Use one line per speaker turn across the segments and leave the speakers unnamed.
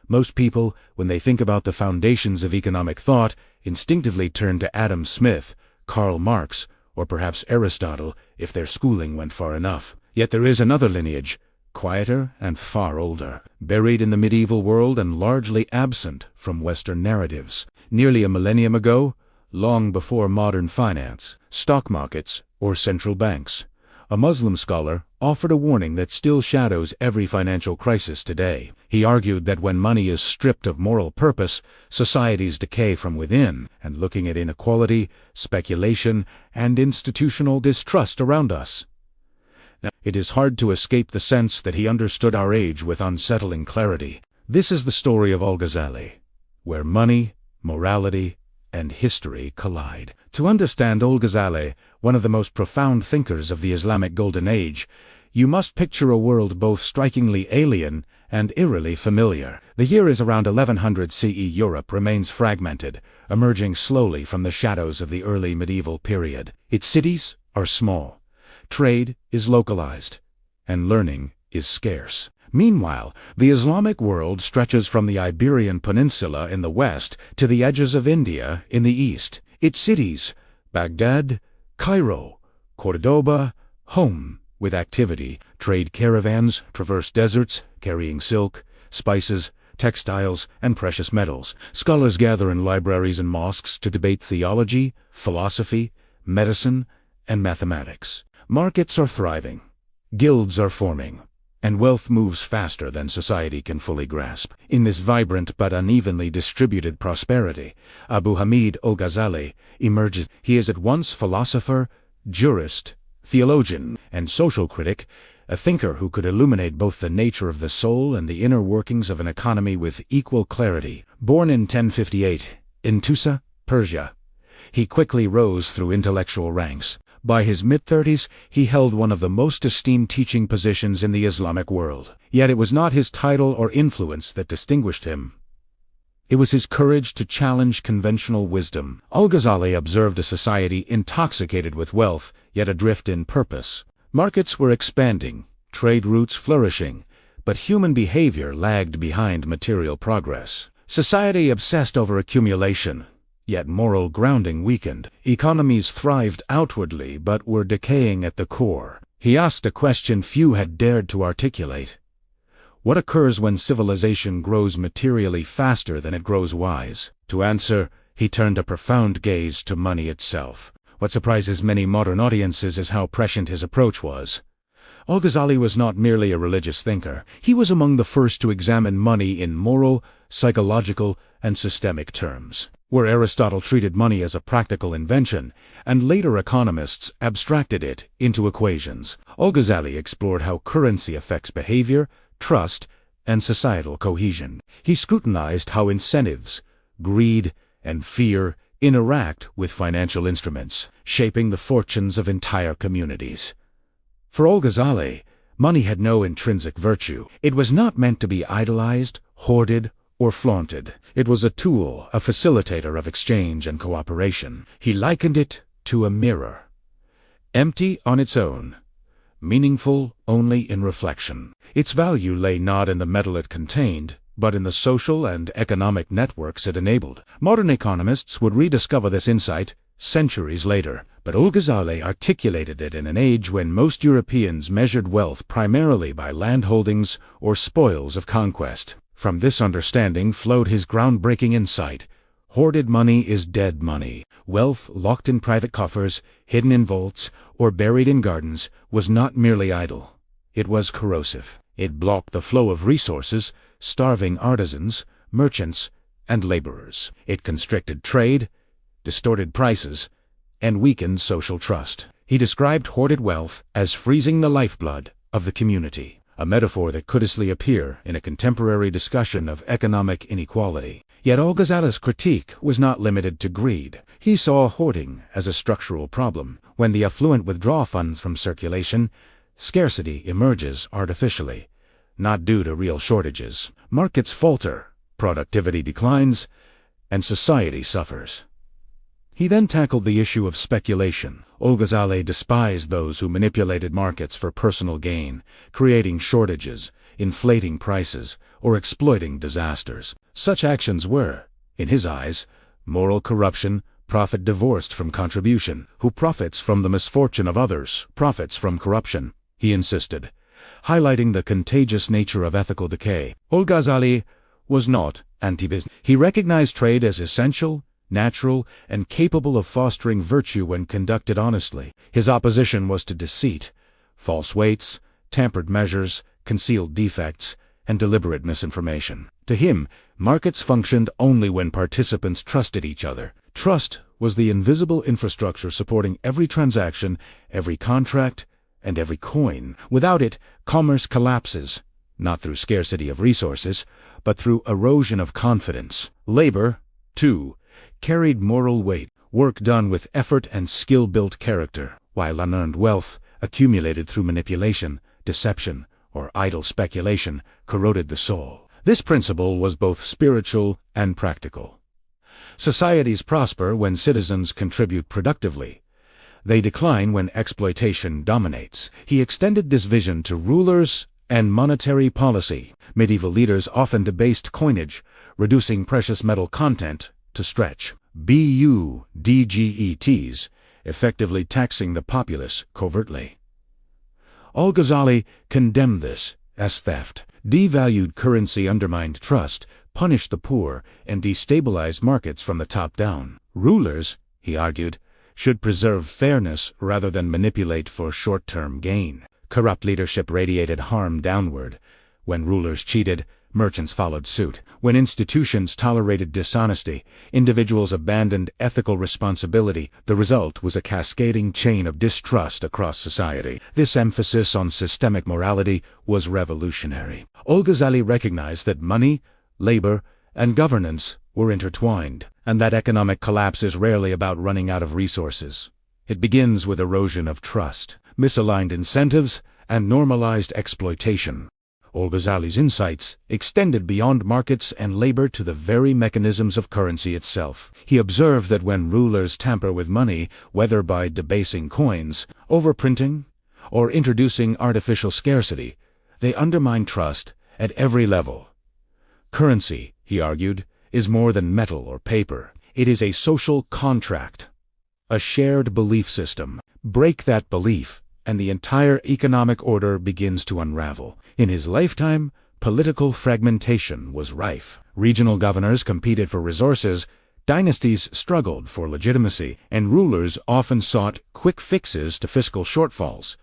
Most people, when they think about the foundations of economic thought, instinctively turn to Adam Smith, Karl Marx, or perhaps Aristotle, if their schooling went far enough. Yet there is another lineage, quieter and far older, buried in the medieval world and largely absent from Western narratives. Nearly a millennium ago, long before modern finance, stock markets, or central banks, a Muslim scholar offered a warning that still shadows every financial crisis today. He argued that when money is stripped of moral purpose, societies decay from within, and looking at inequality, speculation, and institutional distrust around us. Now, it is hard to escape the sense that he understood our age with unsettling clarity. This is the story of Al-Ghazali, where money, morality, and history collide. To understand Al-Ghazali, one of the most profound thinkers of the Islamic Golden Age, you must picture a world both strikingly alien and eerily familiar. The year is around 1100 CE. Europe remains fragmented, emerging slowly from the shadows of the early medieval period. Its cities are small, trade is localized, and learning is scarce. Meanwhile, the Islamic world stretches from the Iberian Peninsula in the west to the edges of India in the east. Its cities, Baghdad, Cairo, Cordoba, home with activity. Trade caravans traverse deserts, carrying silk, spices, textiles, and precious metals. Scholars gather in libraries and mosques to debate theology, philosophy, medicine, and mathematics. Markets are thriving, guilds are forming, and wealth moves faster than society can fully grasp. In this vibrant but unevenly distributed prosperity, Abu Hamid al-Ghazali emerges. He is at once philosopher, jurist, theologian, and social critic, a thinker who could illuminate both the nature of the soul and the inner workings of an economy with equal clarity. Born in 1058, in Tusa, Persia, he quickly rose through intellectual ranks. By his mid-30s, he held one of the most esteemed teaching positions in the Islamic world. Yet it was not his title or influence that distinguished him. It was his courage to challenge conventional wisdom. Al-Ghazali observed a society intoxicated with wealth, yet adrift in purpose. Markets were expanding, trade routes flourishing, but human behavior lagged behind material progress. Society obsessed over accumulation, yet moral grounding weakened. Economies thrived outwardly but were decaying at the core. He asked a question few had dared to articulate. What occurs when civilization grows materially faster than it grows wise? To answer, he turned a profound gaze to money itself. What surprises many modern audiences is how prescient his approach was. Al-Ghazali was not merely a religious thinker. He was among the first to examine money in moral, psychological, and systemic terms. Where Aristotle treated money as a practical invention, and later economists abstracted it into equations, Al-Ghazali explored how currency affects behavior, trust, and societal cohesion. He scrutinized how incentives, greed, and fear interact with financial instruments, shaping the fortunes of entire communities. For Al-Ghazali, money had no intrinsic virtue. It was not meant to be idolized, hoarded, or flaunted. It was a tool, a facilitator of exchange and cooperation. He likened it to a mirror, empty on its own, meaningful only in reflection. Its value lay not in the metal it contained, but in the social and economic networks it enabled. Modern economists would rediscover this insight centuries later, but Al-Ghazali articulated it in an age when most Europeans measured wealth primarily by land holdings or spoils of conquest. From this understanding flowed his groundbreaking insight: hoarded money is dead money. Wealth locked in private coffers, hidden in vaults, or buried in gardens was not merely idle. It was corrosive. It blocked the flow of resources, starving artisans, merchants, and laborers. It constricted trade, distorted prices, and weakened social trust. He described hoarded wealth as freezing the lifeblood of the community, a metaphor that could easily appear in a contemporary discussion of economic inequality. Yet Al-Ghazali's critique was not limited to greed. He saw hoarding as a structural problem. When the affluent withdraw funds from circulation, scarcity emerges artificially, not due to real shortages. Markets falter, productivity declines, and society suffers. He then tackled the issue of speculation. Al-Ghazali despised those who manipulated markets for personal gain, creating shortages, inflating prices, or exploiting disasters. Such actions were, in his eyes, moral corruption. Profit divorced from contribution. Who profits from the misfortune of others profits from corruption, he insisted, highlighting the contagious nature of ethical decay. Al-Ghazali was not anti-business. He recognized trade as essential, natural, and capable of fostering virtue when conducted honestly. His opposition was to deceit, false weights, tampered measures, concealed defects, and deliberate misinformation. To him, markets functioned only when participants trusted each other. Trust was the invisible infrastructure supporting every transaction, every contract, and every coin. Without it, commerce collapses, not through scarcity of resources, but through erosion of confidence. Labor, too, carried moral weight. Work done with effort and skill built character, while unearned wealth, accumulated through manipulation, deception, or idle speculation, corroded the soul. This principle was both spiritual and practical. Societies prosper when citizens contribute productively. They decline when exploitation dominates. He extended this vision to rulers and monetary policy. Medieval leaders often debased coinage, reducing precious metal content to stretch. Budgets, effectively taxing the populace covertly. Al-Ghazali condemned this as theft. Devalued currency undermined trust, punished the poor, and destabilized markets from the top down. Rulers, he argued, should preserve fairness rather than manipulate for short-term gain. Corrupt leadership radiated harm downward. When rulers cheated, merchants followed suit. When institutions tolerated dishonesty, individuals abandoned ethical responsibility. The result was a cascading chain of distrust across society. This emphasis on systemic morality was revolutionary. Al-Ghazali recognized that money, labor, and governance were intertwined, and that economic collapse is rarely about running out of resources. It begins with erosion of trust, misaligned incentives, and normalized exploitation. Al-Ghazali's insights extended beyond markets and labor to the very mechanisms of currency itself. He observed that when rulers tamper with money, whether by debasing coins, overprinting, or introducing artificial scarcity, they undermine trust at every level. Currency, he argued, is more than metal or paper. It is a social contract, a shared belief system. Break that belief, and the entire economic order begins to unravel. In his lifetime, political fragmentation was rife. Regional governors competed for resources, dynasties struggled for legitimacy, and rulers often sought quick fixes to fiscal shortfalls.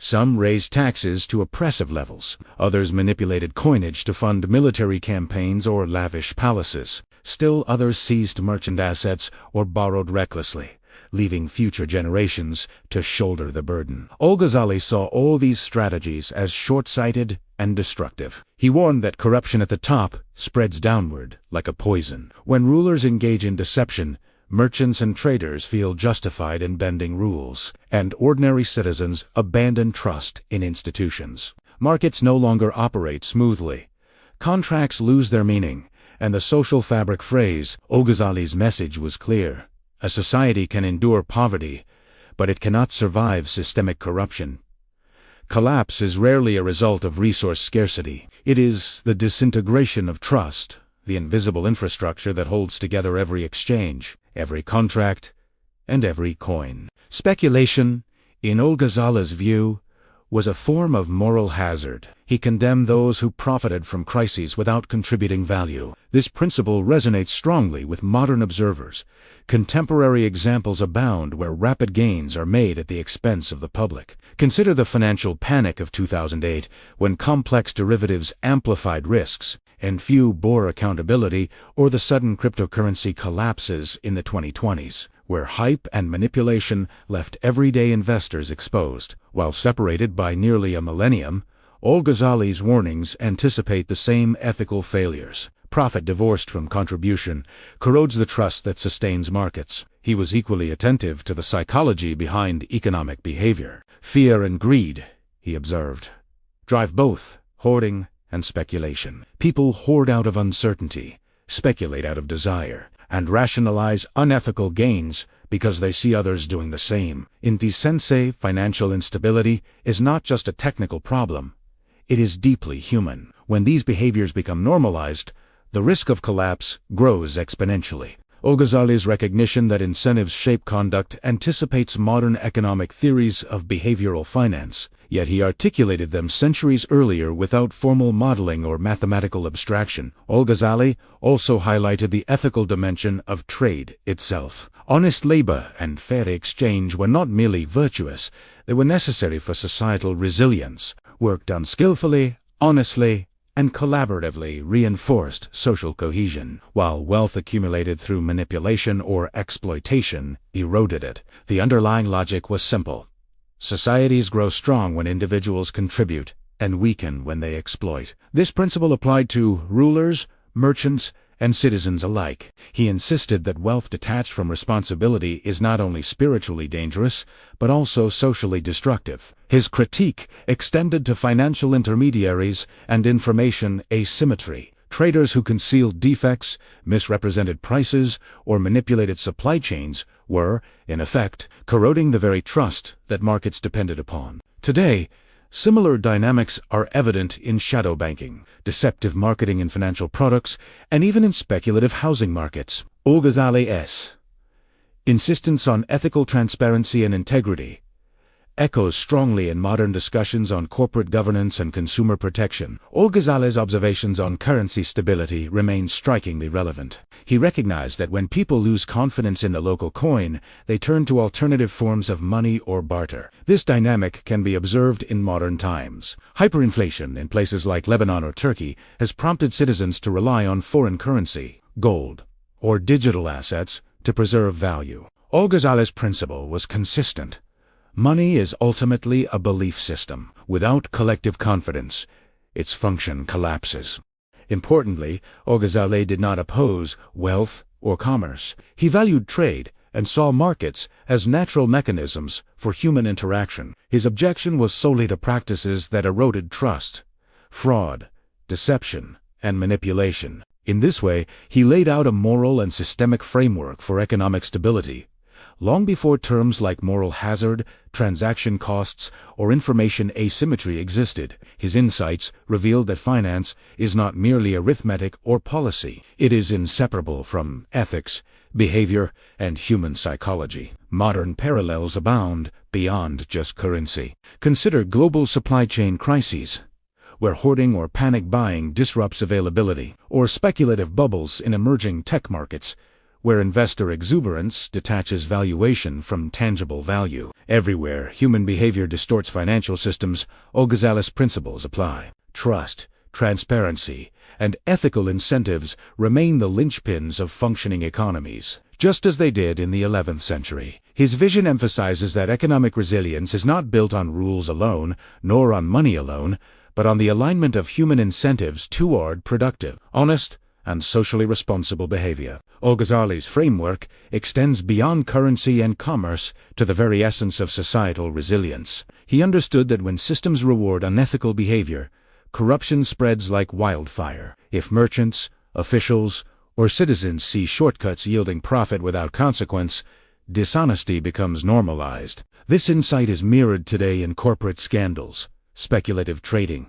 Some raised taxes to oppressive levels. Others manipulated coinage to fund military campaigns or lavish palaces. Still others seized merchant assets or borrowed recklessly, leaving future generations to shoulder the burden. Al-Ghazali saw all these strategies as short-sighted and destructive. He warned that corruption at the top spreads downward like a poison. When rulers engage in deception, merchants and traders feel justified in bending rules, and ordinary citizens abandon trust in institutions. Markets no longer operate smoothly. Contracts lose their meaning, and the social fabric frays. Al-Ghazali's message was clear. A society can endure poverty, but it cannot survive systemic corruption. Collapse is rarely a result of resource scarcity. It is the disintegration of trust, the invisible infrastructure that holds together every exchange, every contract, and every coin. Speculation, in Al-Ghazali's view, was a form of moral hazard. He condemned those who profited from crises without contributing value. This principle resonates strongly with modern observers. Contemporary examples abound where rapid gains are made at the expense of the public. Consider the financial panic of 2008, when complex derivatives amplified risks, and few bore accountability, or the sudden cryptocurrency collapses in the 2020s, where hype and manipulation left everyday investors exposed. While separated by nearly a millennium, Al-Ghazali's warnings anticipate the same ethical failures. Profit divorced from contribution corrodes the trust that sustains markets. He was equally attentive to the psychology behind economic behavior. Fear and greed, he observed, drive both hoarding and speculation. People hoard out of uncertainty, speculate out of desire, and rationalize unethical gains because they see others doing the same. In this sense, financial instability is not just a technical problem. It is deeply human. When these behaviors become normalized, the risk of collapse grows exponentially. Al-Ghazali's recognition that incentives shape conduct anticipates modern economic theories of behavioral finance, yet he articulated them centuries earlier without formal modeling or mathematical abstraction. Al-Ghazali also highlighted the ethical dimension of trade itself. Honest labor and fair exchange were not merely virtuous, they were necessary for societal resilience. Work done skillfully, honestly, and collaboratively reinforced social cohesion, while wealth accumulated through manipulation or exploitation eroded it. The underlying logic was simple. Societies grow strong when individuals contribute, and weaken when they exploit. This principle applied to rulers, merchants, and citizens alike. He insisted that wealth detached from responsibility is not only spiritually dangerous, but also socially destructive. His critique extended to financial intermediaries and information asymmetry. Traders who concealed defects, misrepresented prices, or manipulated supply chains were, in effect, corroding the very trust that markets depended upon. Today, similar dynamics are evident in shadow banking, deceptive marketing in financial products, and even in speculative housing markets. Al-Ghazali's insistence on ethical transparency and integrity echoes strongly in modern discussions on corporate governance and consumer protection. Al-Ghazali's observations on currency stability remain strikingly relevant. He recognized that when people lose confidence in the local coin, they turn to alternative forms of money or barter. This dynamic can be observed in modern times. Hyperinflation in places like Lebanon or Turkey has prompted citizens to rely on foreign currency, gold, or digital assets to preserve value. Al-Ghazali's principle was consistent. Money is ultimately a belief system. Without collective confidence, its function collapses. Importantly, Al-Ghazali did not oppose wealth or commerce. He valued trade and saw markets as natural mechanisms for human interaction. His objection was solely to practices that eroded trust, fraud, deception, and manipulation. In this way, he laid out a moral and systemic framework for economic stability. Long before terms like moral hazard, transaction costs, or information asymmetry existed, his insights revealed that finance is not merely arithmetic or policy. It is inseparable from ethics, behavior, and human psychology. Modern parallels abound beyond just currency. Consider global supply chain crises, where hoarding or panic buying disrupts availability, or speculative bubbles in emerging tech markets, where investor exuberance detaches valuation from tangible value. Everywhere human behavior distorts financial systems, Al-Ghazali's principles apply. Trust, transparency, and ethical incentives remain the linchpins of functioning economies, just as they did in the 11th century. His vision emphasizes that economic resilience is not built on rules alone, nor on money alone, but on the alignment of human incentives toward productive, honest, and socially responsible behavior. Al-Ghazali's framework extends beyond currency and commerce to the very essence of societal resilience. He understood that when systems reward unethical behavior, corruption spreads like wildfire. If merchants, officials, or citizens see shortcuts yielding profit without consequence, dishonesty becomes normalized. This insight is mirrored today in corporate scandals, speculative trading,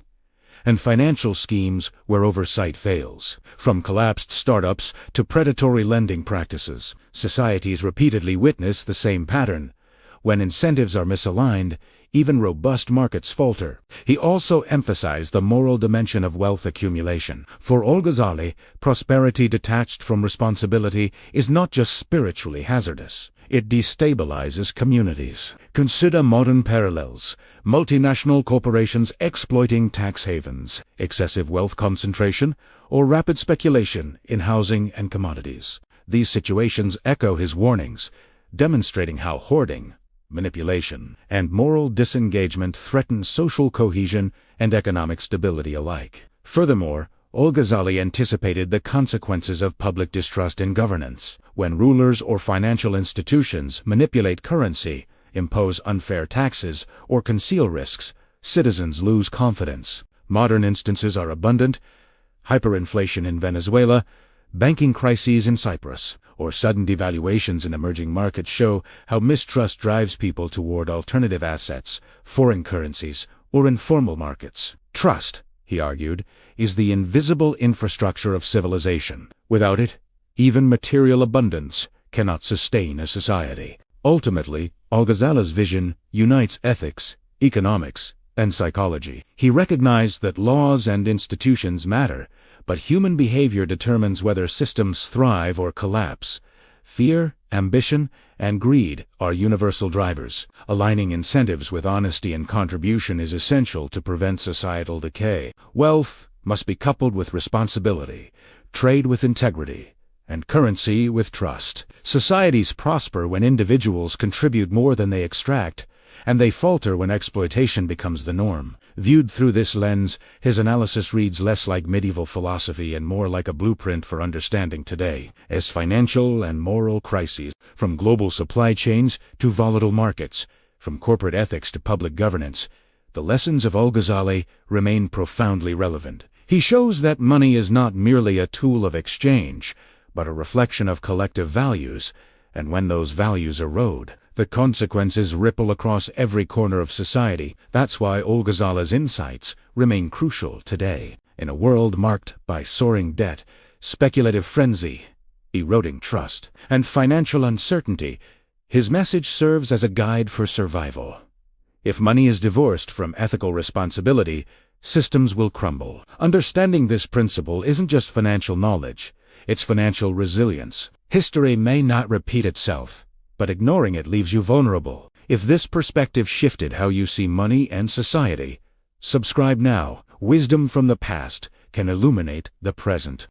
and financial schemes where oversight fails. From collapsed startups to predatory lending practices, societies repeatedly witness the same pattern. When incentives are misaligned, even robust markets falter. He also emphasized the moral dimension of wealth accumulation. For Al-Ghazali, prosperity detached from responsibility is not just spiritually hazardous. It destabilizes communities. Consider modern parallels. Multinational corporations exploiting tax havens, excessive wealth concentration, or rapid speculation in housing and commodities. These situations echo his warnings, demonstrating how hoarding, manipulation, and moral disengagement threaten social cohesion and economic stability alike. Furthermore, Al-Ghazali anticipated the consequences of public distrust in governance. When rulers or financial institutions manipulate currency, impose unfair taxes, or conceal risks, citizens lose confidence. Modern instances are abundant: hyperinflation in Venezuela, banking crises in Cyprus, or sudden devaluations in emerging markets show how mistrust drives people toward alternative assets, foreign currencies, or informal markets. Trust, he argued, is the invisible infrastructure of civilization. Without it, even material abundance cannot sustain a society. Ultimately, Al-Ghazali's vision unites ethics, economics, and psychology. He recognized that laws and institutions matter, but human behavior determines whether systems thrive or collapse. Fear, ambition, and greed are universal drivers. Aligning incentives with honesty and contribution is essential to prevent societal decay. Wealth must be coupled with responsibility, trade with integrity, and currency with trust. Societies prosper when individuals contribute more than they extract, and they falter when exploitation becomes the norm. Viewed through this lens, his analysis reads less like medieval philosophy and more like a blueprint for understanding today. As financial and moral crises, from global supply chains to volatile markets, from corporate ethics to public governance, the lessons of Al-Ghazali remain profoundly relevant. He shows that money is not merely a tool of exchange, but a reflection of collective values, and when those values erode, the consequences ripple across every corner of society. That's why Al-Ghazali's insights remain crucial today. In a world marked by soaring debt, speculative frenzy, eroding trust, and financial uncertainty, his message serves as a guide for survival. If money is divorced from ethical responsibility, systems will crumble. Understanding this principle isn't just financial knowledge, it's financial resilience. History may not repeat itself, but ignoring it leaves you vulnerable. If this perspective shifted how you see money and society, subscribe now. Wisdom from the past can illuminate the present.